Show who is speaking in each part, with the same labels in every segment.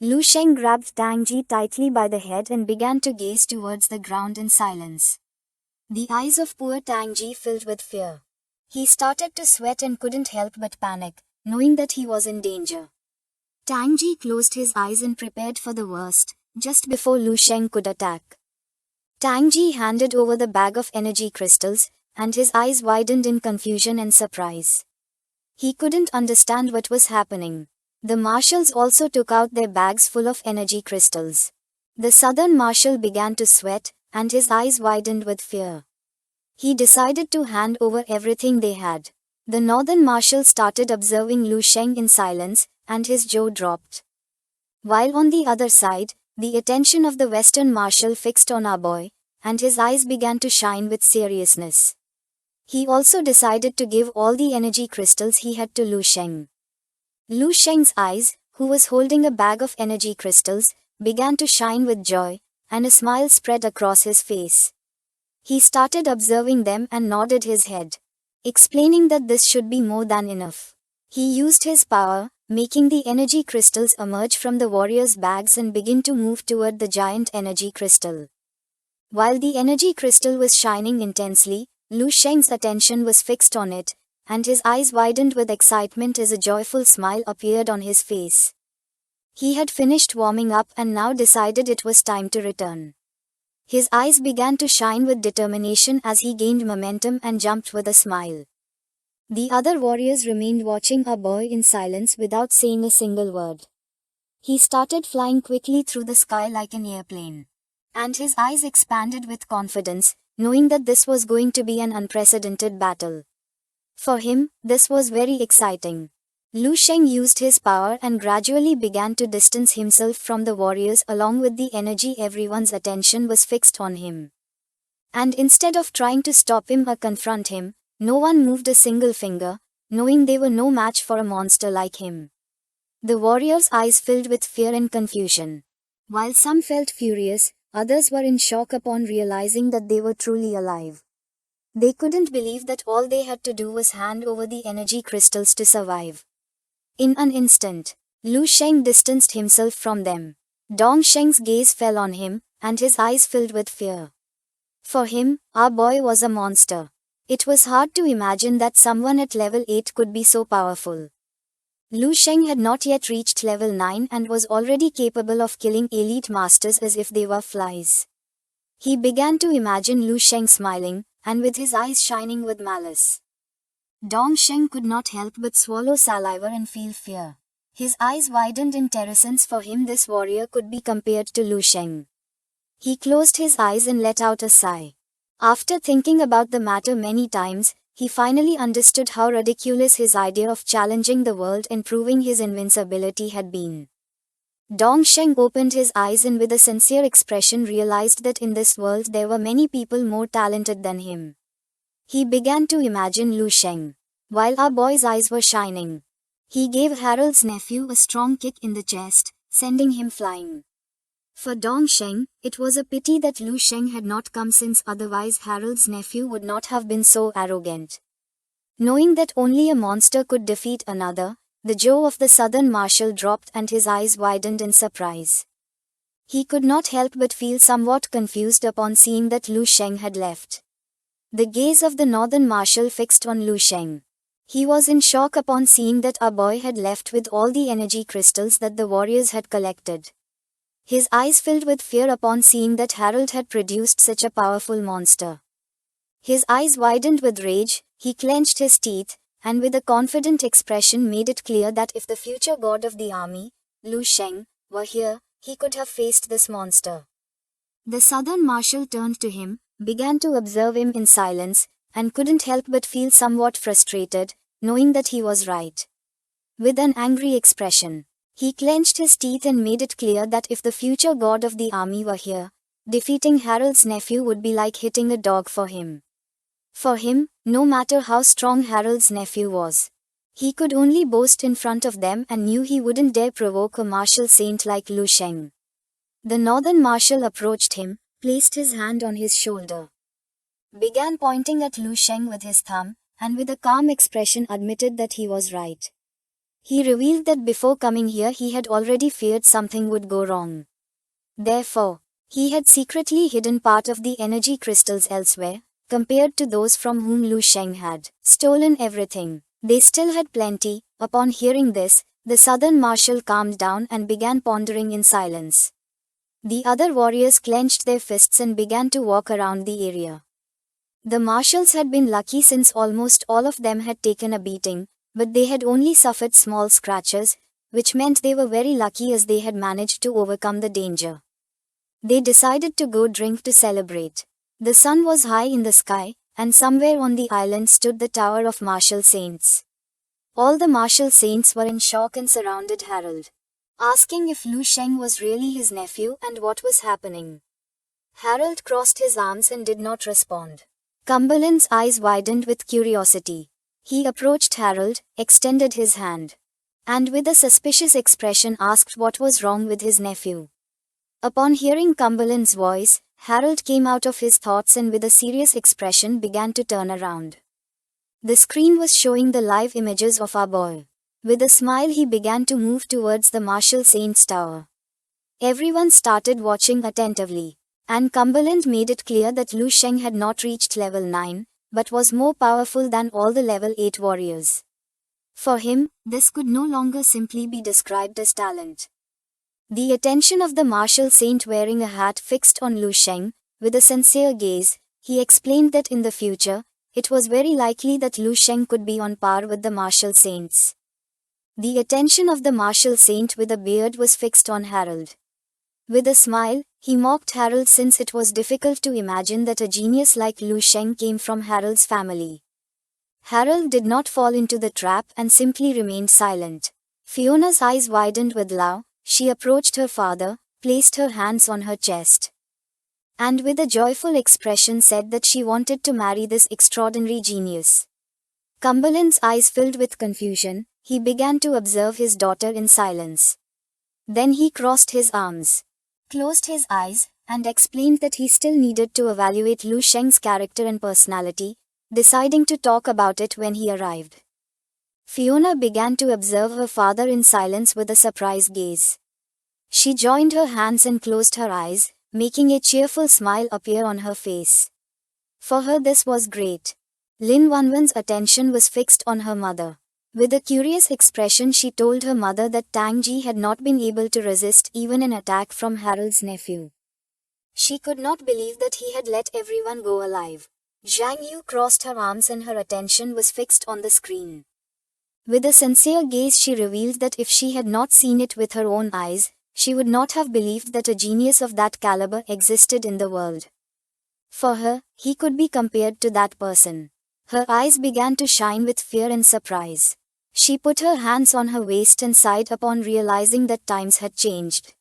Speaker 1: Lu Sheng grabbed Tang Ji tightly by the head and began to gaze towards the ground in silence. The eyes of poor Tang Ji filled with fear. He started to sweat and couldn't help but panic, knowing that he was in danger. Tang Ji closed his eyes and prepared for the worst, just before Lu Sheng could attack. Tang Ji handed over the bag of energy crystals, and his eyes widened in confusion and surprise. He couldn't understand what was happening. The marshals also took out their bags full of energy crystals. The southern marshal began to sweat, and his eyes widened with fear. He decided to hand over everything they had. The northern marshal started observing Lu Sheng in silence, and his jaw dropped. While on the other side, the attention of the western marshal fixed on our boy, and his eyes began to shine with seriousness. He also decided to give all the energy crystals he had to Lu Sheng. Lu Sheng's eyes, who was holding a bag of energy crystals, began to shine with joy, and a smile spread across his face. He started observing them and nodded his head, explaining that this should be more than enough. He used his power, making the energy crystals emerge from the warriors' bags and begin to move toward the giant energy crystal. While the energy crystal was shining intensely, Lu Sheng's attention was fixed on it, and his eyes widened with excitement as a joyful smile appeared on his face. He had finished warming up and now decided it was time to return. His eyes began to shine with determination as he gained momentum and jumped with a smile. The other warriors remained watching our boy in silence without saying a single word. He started flying quickly through the sky like an airplane. And his eyes expanded with confidence, knowing that this was going to be an unprecedented battle. For him, this was very exciting. Lu Sheng used his power and gradually began to distance himself from the warriors along with the energy. Everyone's attention was fixed on him. And instead of trying to stop him or confront him, no one moved a single finger, knowing they were no match for a monster like him. The warriors' eyes filled with fear and confusion. While some felt furious, others were in shock upon realizing that they were truly alive. They couldn't believe that all they had to do was hand over the energy crystals to survive. In an instant, Lu Sheng distanced himself from them. Dong Sheng's gaze fell on him, and his eyes filled with fear. For him, our boy was a monster. It was hard to imagine that someone at level 8 could be so powerful. Lu Sheng had not yet reached level 9 and was already capable of killing elite masters as if they were flies. He began to imagine Lu Sheng smiling, and with his eyes shining with malice. Dong Sheng could not help but swallow saliva and feel fear. His eyes widened in terror since for him this warrior could be compared to Lu Sheng. He closed his eyes and let out a sigh. After thinking about the matter many times, he finally understood how ridiculous his idea of challenging the world and proving his invincibility had been. Dong Sheng opened his eyes and with a sincere expression realized that in this world there were many people more talented than him. He began to imagine Lu Sheng. While our boy's eyes were shining, he gave Harold's nephew a strong kick in the chest, sending him flying. For Dong Sheng, it was a pity that Lu Sheng had not come since otherwise Harold's nephew would not have been so arrogant. Knowing that only a monster could defeat another, the jaw of the southern marshal dropped and his eyes widened in surprise. He could not help but feel somewhat confused upon seeing that Lu Sheng had left. The gaze of the northern marshal fixed on Lu Sheng. He was in shock upon seeing that our boy had left with all the energy crystals that the warriors had collected. His eyes filled with fear upon seeing that Harold had produced such a powerful monster. His eyes widened with rage, he clenched his teeth, and with a confident expression made it clear that if the future god of the army, Lu Sheng, were here, he could have faced this monster. The southern marshal turned to him, began to observe him in silence, and couldn't help but feel somewhat frustrated, knowing that he was right. With an angry expression, he clenched his teeth and made it clear that if the future god of the army were here, defeating Harold's nephew would be like hitting a dog for him. For him, no matter how strong Harold's nephew was, he could only boast in front of them and knew he wouldn't dare provoke a martial saint like Lu Sheng. The northern marshal approached him, placed his hand on his shoulder, began pointing at Lu Sheng with his thumb, and with a calm expression admitted that he was right. He revealed that before coming here he had already feared something would go wrong. Therefore, he had secretly hidden part of the energy crystals elsewhere, compared to those from whom Lu Sheng had stolen everything. They still had plenty. Upon hearing this, the southern marshal calmed down and began pondering in silence. The other warriors clenched their fists and began to walk around the area. The marshals had been lucky since almost all of them had taken a beating, but they had only suffered small scratches, which meant they were very lucky as they had managed to overcome the danger. They decided to go drink to celebrate. The sun was high in the sky, and somewhere on the island stood the Tower of Martial Saints. All the martial saints were in shock and surrounded Harold, asking if Lu Sheng was really his nephew and what was happening. Harold crossed his arms and did not respond. Cumberland's eyes widened with curiosity. He approached Harold, extended his hand, and with a suspicious expression asked what was wrong with his nephew. Upon hearing Cumberland's voice, Harold came out of his thoughts and with a serious expression began to turn around. The screen was showing the live images of our boy. With a smile he began to move towards the Martial Saints Tower. Everyone started watching attentively, and Cumberland made it clear that Lu Sheng had not reached level 9, but was more powerful than all the level 8 warriors. For him, this could no longer simply be described as talent. The attention of the martial saint wearing a hat fixed on Lu Sheng, with a sincere gaze, he explained that in the future, it was very likely that Lu Sheng could be on par with the martial saints. The attention of the martial saint with a beard was fixed on Harold. With a smile, he mocked Harold since it was difficult to imagine that a genius like Lu Sheng came from Harold's family. Harold did not fall into the trap and simply remained silent. Fiona's eyes widened with love. She approached her father, placed her hands on her chest, and with a joyful expression said that she wanted to marry this extraordinary genius. Cumberland's eyes filled with confusion. He began to observe his daughter in silence. Then he crossed his arms, closed his eyes, and explained that he still needed to evaluate Lu Sheng's character and personality, deciding to talk about it when he arrived. Fiona began to observe her father in silence with a surprised gaze. She joined her hands and closed her eyes, making a cheerful smile appear on her face. For her this was great. Lin Wanwan's attention was fixed on her mother. With a curious expression she told her mother that Tang Ji had not been able to resist even an attack from Harold's nephew. She could not believe that he had let everyone go alive. Zhang Yu crossed her arms and her attention was fixed on the screen. With a sincere gaze she revealed that if she had not seen it with her own eyes, she would not have believed that a genius of that caliber existed in the world. For her, he could be compared to that person. Her eyes began to shine with fear and surprise. She put her hands on her waist and sighed upon realizing that times had changed.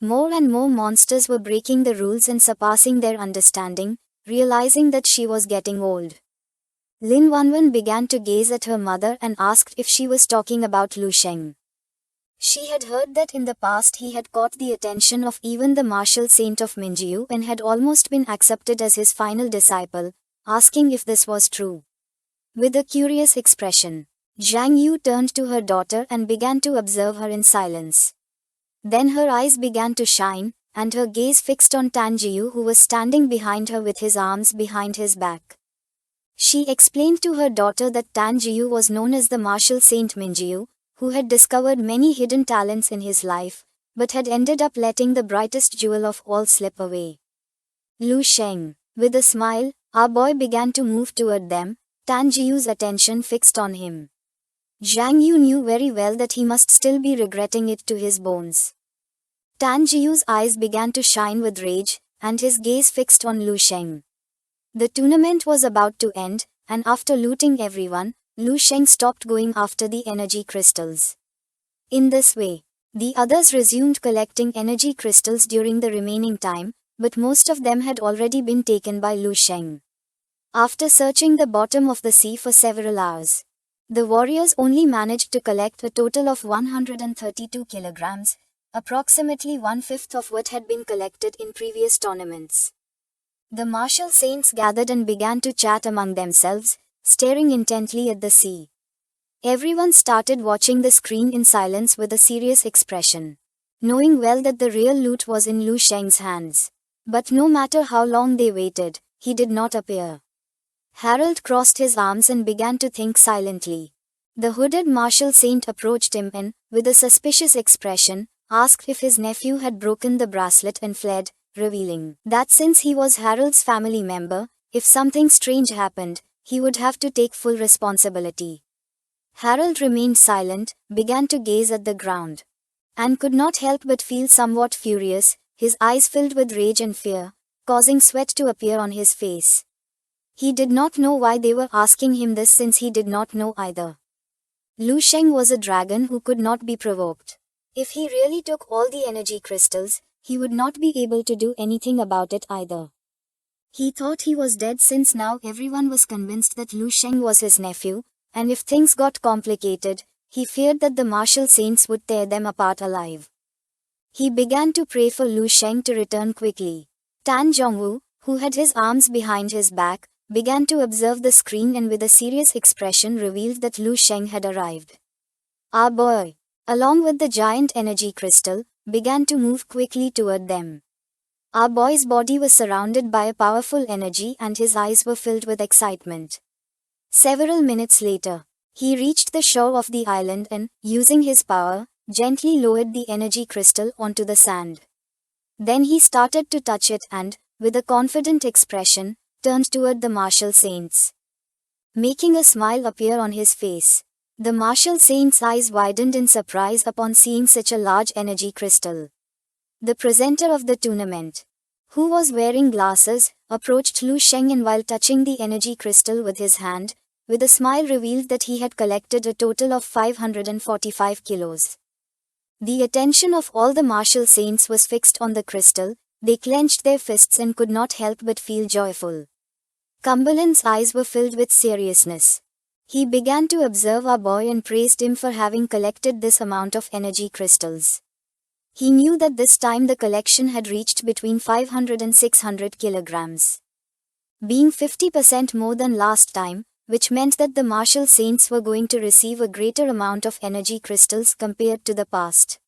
Speaker 1: More and more monsters were breaking the rules and surpassing their understanding, realizing that she was getting old. Lin Wanwan began to gaze at her mother and asked if she was talking about Lu Sheng. She had heard that in the past he had caught the attention of even the martial saint of Minjiu and had almost been accepted as his final disciple, asking if this was true. With a curious expression, Zhang Yu turned to her daughter and began to observe her in silence. Then her eyes began to shine, and her gaze fixed on Tan Jiu who was standing behind her with his arms behind his back. She explained to her daughter that Tan Jiu was known as the martial saint Minjiu, who had discovered many hidden talents in his life, but had ended up letting the brightest jewel of all slip away. Lu Sheng. With a smile, our boy began to move toward them, Tan Jiu's attention fixed on him. Zhang Yu knew very well that he must still be regretting it to his bones. Tan Jiu's eyes began to shine with rage, and his gaze fixed on Lu Sheng. The tournament was about to end, and after looting everyone, Lu Sheng stopped going after the energy crystals. In this way, the others resumed collecting energy crystals during the remaining time, but most of them had already been taken by Lu Sheng. After searching the bottom of the sea for several hours, the warriors only managed to collect a total of 132 kilograms, approximately 1/5 of what had been collected in previous tournaments. The martial saints gathered and began to chat among themselves, staring intently at the sea. Everyone started watching the screen in silence with a serious expression, knowing well that the real loot was in Lu Sheng's hands. But no matter how long they waited, he did not appear. Harold crossed his arms and began to think silently. The hooded martial saint approached him and, with a suspicious expression, asked if his nephew had broken the bracelet and fled, revealing that since he was Harold's family member, if something strange happened, he would have to take full responsibility. Harold remained silent, began to gaze at the ground, and could not help but feel somewhat furious, his eyes filled with rage and fear, causing sweat to appear on his face. He did not know why they were asking him this since he did not know either. Lu Sheng was a dragon who could not be provoked. If he really took all the energy crystals, he would not be able to do anything about it either. He thought he was dead since now everyone was convinced that Lu Sheng was his nephew, and if things got complicated, he feared that the martial saints would tear them apart alive. He began to pray for Lu Sheng to return quickly. Tan Zhongwu, who had his arms behind his back, began to observe the screen and with a serious expression revealed that Lu Sheng had arrived. Our boy, along with the giant energy crystal, began to move quickly toward them. Our boy's body was surrounded by a powerful energy and his eyes were filled with excitement. Several minutes later, he reached the shore of the island and, using his power, gently lowered the energy crystal onto the sand. Then he started to touch it and, with a confident expression, turned toward the martial saints. Making a smile appear on his face, the martial saint's eyes widened in surprise upon seeing such a large energy crystal. The presenter of the tournament, who was wearing glasses, approached Lu Sheng and while touching the energy crystal with his hand, with a smile revealed that he had collected a total of 545 kilos. The attention of all the martial saints was fixed on the crystal. They clenched their fists and could not help but feel joyful. Cumberland's eyes were filled with seriousness. He began to observe our boy and praised him for having collected this amount of energy crystals. He knew that this time the collection had reached between 500 and 600 kilograms, being 50% more than last time, which meant that the martial saints were going to receive a greater amount of energy crystals compared to the past.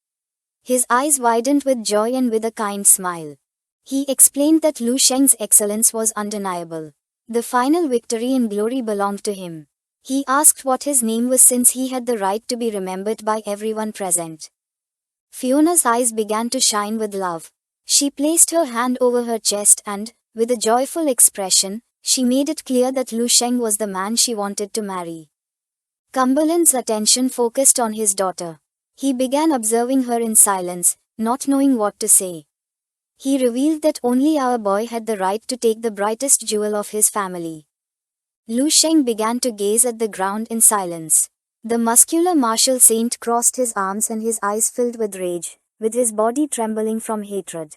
Speaker 1: His eyes widened with joy and with a kind smile. He explained that Lu Sheng's excellence was undeniable. The final victory and glory belonged to him. He asked what his name was since he had the right to be remembered by everyone present. Fiona's eyes began to shine with love. She placed her hand over her chest and, with a joyful expression, she made it clear that Lu Sheng was the man she wanted to marry. Cumberland's attention focused on his daughter. He began observing her in silence, not knowing what to say. He revealed that only our boy had the right to take the brightest jewel of his family. Lu Sheng began to gaze at the ground in silence. The muscular martial saint crossed his arms and his eyes filled with rage, with his body trembling from hatred.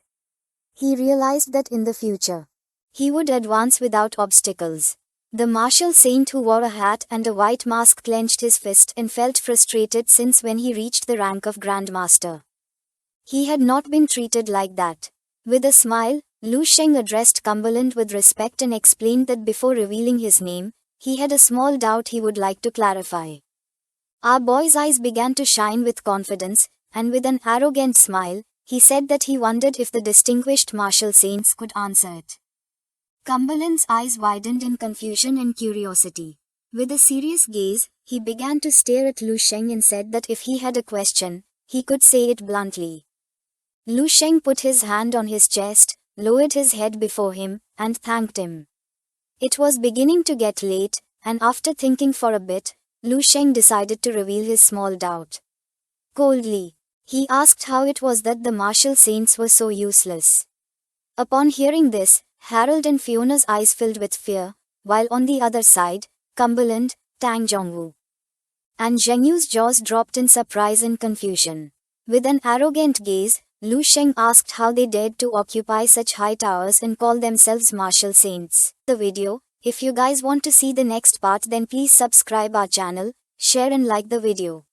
Speaker 1: He realized that in the future, he would advance without obstacles. The martial saint who wore a hat and a white mask clenched his fist and felt frustrated since when he reached the rank of Grandmaster, he had not been treated like that. With a smile, Lu Sheng addressed Cumberland with respect and explained that before revealing his name, he had a small doubt he would like to clarify. Our boy's eyes began to shine with confidence, and with an arrogant smile, he said that he wondered if the distinguished martial saints could answer it. Cumberland's eyes widened in confusion and curiosity. With a serious gaze, he began to stare at Lu Sheng and said that if he had a question, he could say it bluntly. Lu Sheng put his hand on his chest, lowered his head before him, and thanked him. It was beginning to get late, and after thinking for a bit, Lu Sheng decided to reveal his small doubt. Coldly, he asked how it was that the martial saints were so useless. Upon hearing this, Harold and Fiona's eyes filled with fear, while on the other side, Cumberland, Tang Zhongwu, and Zheng Yu's jaws dropped in surprise and confusion. With an arrogant gaze, Lu Sheng asked how they dared to occupy such high towers and call themselves martial saints. The video. If you guys want to see the next part, then please subscribe our channel, share and like the video.